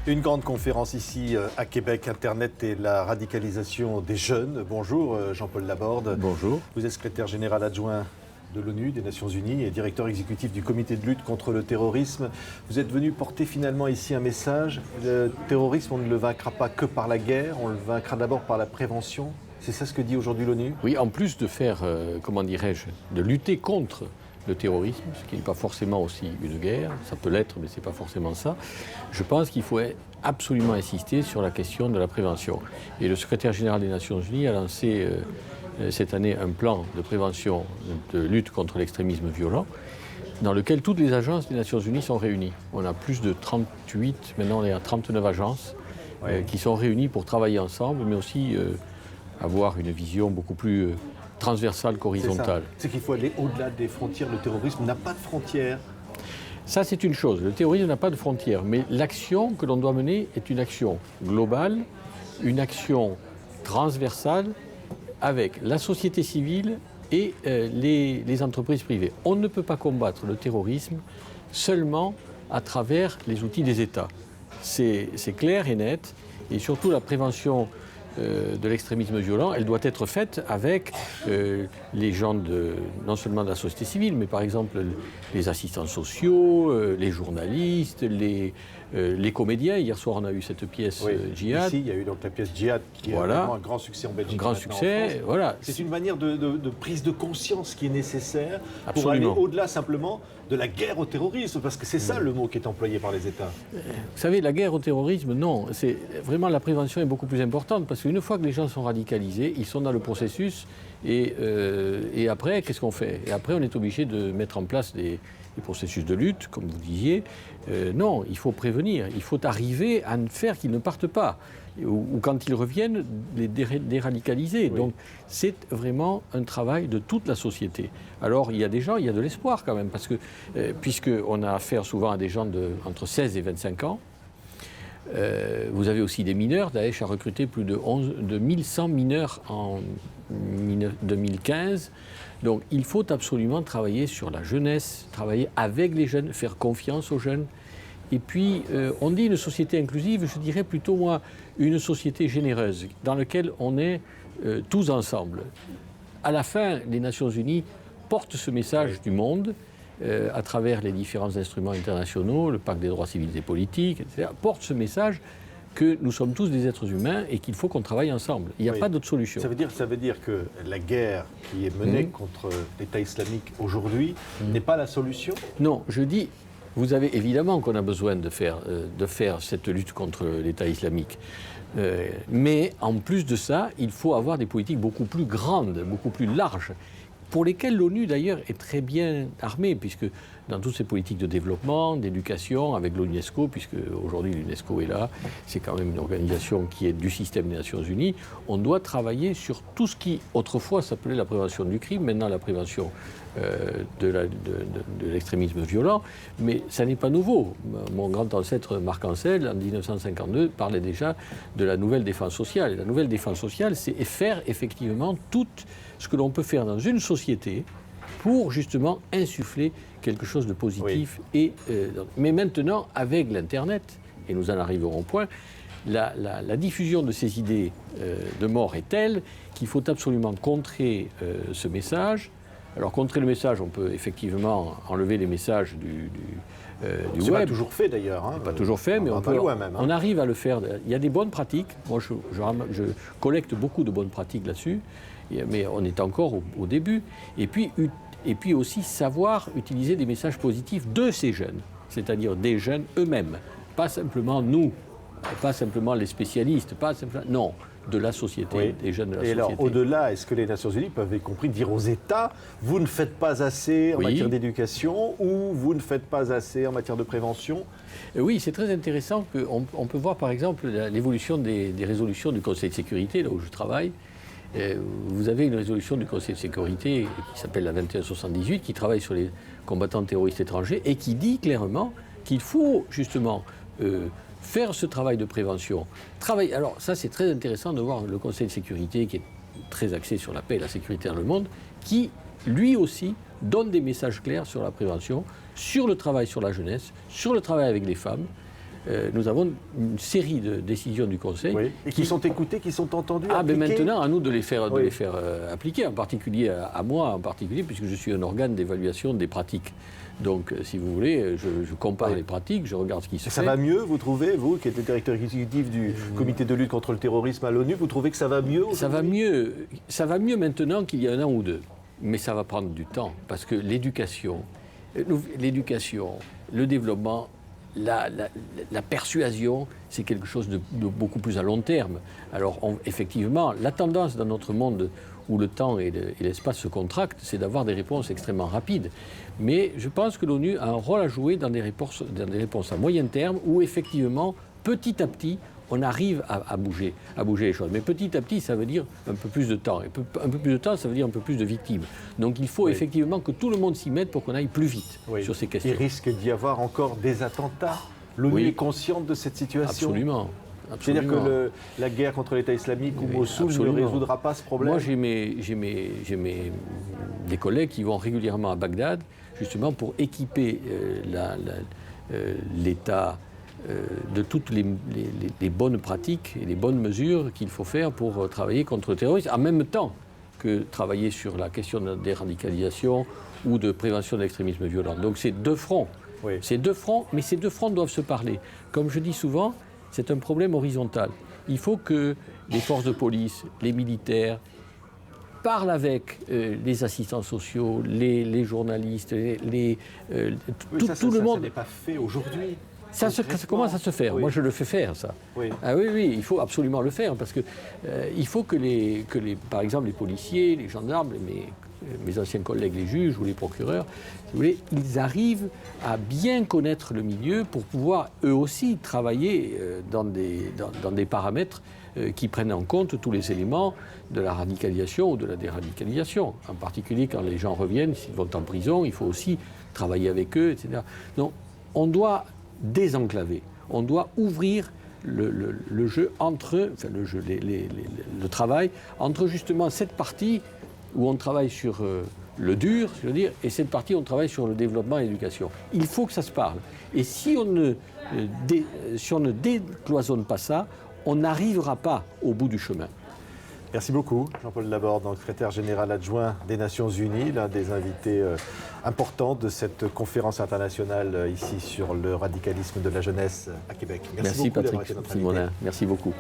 Une grande conférence ici à Québec, Internet et la radicalisation des jeunes. Bonjour Jean-Paul Laborde. Bonjour. Vous êtes secrétaire général adjoint de l'ONU, des Nations Unies, et directeur exécutif du comité de lutte contre le terrorisme. Vous êtes venu porter finalement ici un message. Le terrorisme, on ne le vaincra pas que par la guerre, on le vaincra d'abord par la prévention. C'est ça ce que dit aujourd'hui l'ONU ? Oui, en plus de faire, de lutter contre le terrorisme, ce qui n'est pas forcément aussi une guerre, ça peut l'être, mais ce n'est pas forcément ça, je pense qu'il faut absolument insister sur la question de la prévention. Et le secrétaire général des Nations Unies a lancé cette année un plan de prévention, de lutte contre l'extrémisme violent, dans lequel toutes les agences des Nations Unies sont réunies. On a plus de 38, maintenant on est à 39 agences qui sont réunies pour travailler ensemble, mais aussi avoir une vision beaucoup plus transversale qu'horizontale. C'est qu'il faut aller au-delà des frontières. Le terrorisme n'a pas de frontières. Ça, c'est une chose. Le terrorisme n'a pas de frontières, mais l'action que l'on doit mener est une action globale, une action transversale avec la société civile et les entreprises privées. On ne peut pas combattre le terrorisme seulement à travers les outils des États. C'est clair et net, et surtout la prévention de l'extrémisme violent, elle doit être faite avec les gens non seulement de la société civile, mais par exemple les assistants sociaux, les journalistes, les comédiens. Hier soir, on a eu cette pièce Djihad. Ici, il y a eu donc la pièce Djihad qui a vraiment un grand succès en Belgique. Un grand succès, voilà. C'est une manière de prise de conscience qui est nécessaire pour Absolument. aller au-delà simplement de la guerre au terrorisme, parce que c'est ça le mot qui est employé par les États. Vous savez, la guerre au terrorisme, non. C'est vraiment, la prévention est beaucoup plus importante, parce qu'une fois que les gens sont radicalisés, ils sont dans le processus, et après, qu'est-ce qu'on fait ? Et après, on est obligé de mettre en place des processus de lutte, comme vous disiez. Non, il faut prévenir, il faut arriver à faire qu'ils ne partent pas, ou quand ils reviennent, les déradicaliser. Oui. Donc c'est vraiment un travail de toute la société. Alors il y a des gens, il y a de l'espoir quand même, parce que puisqu'on a affaire souvent à des gens entre 16 et 25 ans, vous avez aussi des mineurs. Daesh a recruté plus de 1100 mineurs en 2015. Donc il faut absolument travailler sur la jeunesse, travailler avec les jeunes, faire confiance aux jeunes. Et puis, on dit une société inclusive, je dirais plutôt, moi, une société généreuse, dans laquelle on est tous ensemble. À la fin, les Nations Unies portent ce message du monde, à travers les différents instruments internationaux, le pacte des droits civils et politiques, etc., portent ce message que nous sommes tous des êtres humains et qu'il faut qu'on travaille ensemble. Il n'y a pas d'autre solution. Ça veut dire que la guerre qui est menée contre l'État islamique aujourd'hui n'est pas la solution ? Non, je dis, vous avez évidemment qu'on a besoin de faire cette lutte contre l'État islamique. Mais en plus de ça, il faut avoir des politiques beaucoup plus grandes, beaucoup plus larges, pour lesquelles l'ONU d'ailleurs est très bien armée, puisque dans toutes ces politiques de développement, d'éducation, avec l'UNESCO, puisque aujourd'hui l'UNESCO est là, c'est quand même une organisation qui est du système des Nations Unies, on doit travailler sur tout ce qui autrefois s'appelait la prévention du crime, maintenant la prévention de l'extrémisme violent, mais ça n'est pas nouveau. Mon grand ancêtre Marc Ancel, en 1952, parlait déjà de la nouvelle défense sociale. Et la nouvelle défense sociale, c'est faire effectivement tout ce que l'on peut faire dans une société pour justement insuffler quelque chose de positif. Oui. Mais maintenant, avec l'Internet, et nous en arriverons au point, la diffusion de ces idées de mort est telle qu'il faut absolument contrer ce message. Alors, contrer le message, on peut effectivement enlever les messages du web. C'est pas toujours fait d'ailleurs. Hein, pas toujours fait, mais on arrive à le faire. Il y a des bonnes pratiques. Moi, je collecte beaucoup de bonnes pratiques là-dessus, mais on est encore au début. Et puis aussi savoir utiliser des messages positifs de ces jeunes, c'est-à-dire des jeunes eux-mêmes, pas simplement nous, pas simplement les spécialistes, non. De la société, des jeunes de la société. Et alors, au-delà, est-ce que les Nations Unies peuvent, y compris, dire aux États, vous ne faites pas assez en matière d'éducation ou vous ne faites pas assez en matière de prévention ? Oui, c'est très intéressant qu'on peut voir, par exemple, l'évolution des résolutions du Conseil de sécurité, là où je travaille. Vous avez une résolution du Conseil de sécurité qui s'appelle la 2178, qui travaille sur les combattants terroristes étrangers et qui dit clairement qu'il faut, justement, faire ce travail de prévention. Alors ça, c'est très intéressant de voir le Conseil de sécurité, qui est très axé sur la paix et la sécurité dans le monde, qui, lui aussi, donne des messages clairs sur la prévention, sur le travail sur la jeunesse, sur le travail avec les femmes, nous avons une série de décisions du Conseil. Oui. Et qui sont écoutées, qui sont entendues, ben appliquées. maintenant, à nous de les faire, appliquer, en particulier à moi, en particulier, puisque je suis un organe d'évaluation des pratiques. Donc, si vous voulez, je compare les pratiques, je regarde ce qui se fait. Ça va mieux, vous trouvez, vous, qui êtes le directeur exécutif du comité de lutte contre le terrorisme à l'ONU, vous trouvez que ça va mieux? Ça va mieux maintenant qu'il y a un an ou deux. Mais ça va prendre du temps, parce que l'éducation, le développement, la persuasion, c'est quelque chose de beaucoup plus à long terme. Alors, effectivement, la tendance dans notre monde où le temps et l'espace se contractent, c'est d'avoir des réponses extrêmement rapides. Mais je pense que l'ONU a un rôle à jouer dans des réponses à moyen terme, où effectivement, petit à petit, on arrive à bouger les choses. Mais petit à petit, ça veut dire un peu plus de temps. Et un peu plus de temps, ça veut dire un peu plus de victimes. Donc il faut effectivement que tout le monde s'y mette pour qu'on aille plus vite sur ces questions. Il risque d'y avoir encore des attentats. L'ONU est consciente de cette situation? Absolument. C'est-à-dire que la guerre contre l'État islamique ou Mossoul ne résoudra pas ce problème? Moi, j'ai des collègues qui vont régulièrement à Bagdad, justement pour équiper l'État de toutes les bonnes pratiques et les bonnes mesures qu'il faut faire pour travailler contre le terrorisme, en même temps que travailler sur la question de la déradicalisation ou de prévention de l'extrémisme violent. Donc c'est deux fronts. Oui. C'est deux fronts, mais ces deux fronts doivent se parler. Comme je dis souvent, c'est un problème horizontal. Il faut que les forces de police, les militaires, parlent avec les assistants sociaux, les journalistes, tout le monde. Ça n'est pas fait aujourd'hui. Ça commence à se faire. Moi, je le fais faire, ça. Oui. Ah oui, il faut absolument le faire, parce que il faut que par exemple, les policiers, les gendarmes, mes anciens collègues, les juges ou les procureurs, si vous voulez, ils arrivent à bien connaître le milieu pour pouvoir, eux aussi, travailler dans des paramètres qui prennent en compte tous les éléments de la radicalisation ou de la déradicalisation. En particulier, quand les gens reviennent, s'ils vont en prison, il faut aussi travailler avec eux, etc. Donc, on doit désenclaver. On doit ouvrir le jeu le travail entre justement cette partie où on travaille sur le dur, je veux dire, et cette partie où on travaille sur le développement et l'éducation. Il faut que ça se parle. Et si on ne décloisonne pas ça, on n'arrivera pas au bout du chemin. Merci beaucoup, Jean-Paul Laborde, secrétaire général adjoint des Nations Unies, l'un des invités importants de cette conférence internationale ici sur le radicalisme de la jeunesse à Québec. Merci beaucoup, Patrick Simonin. Merci beaucoup.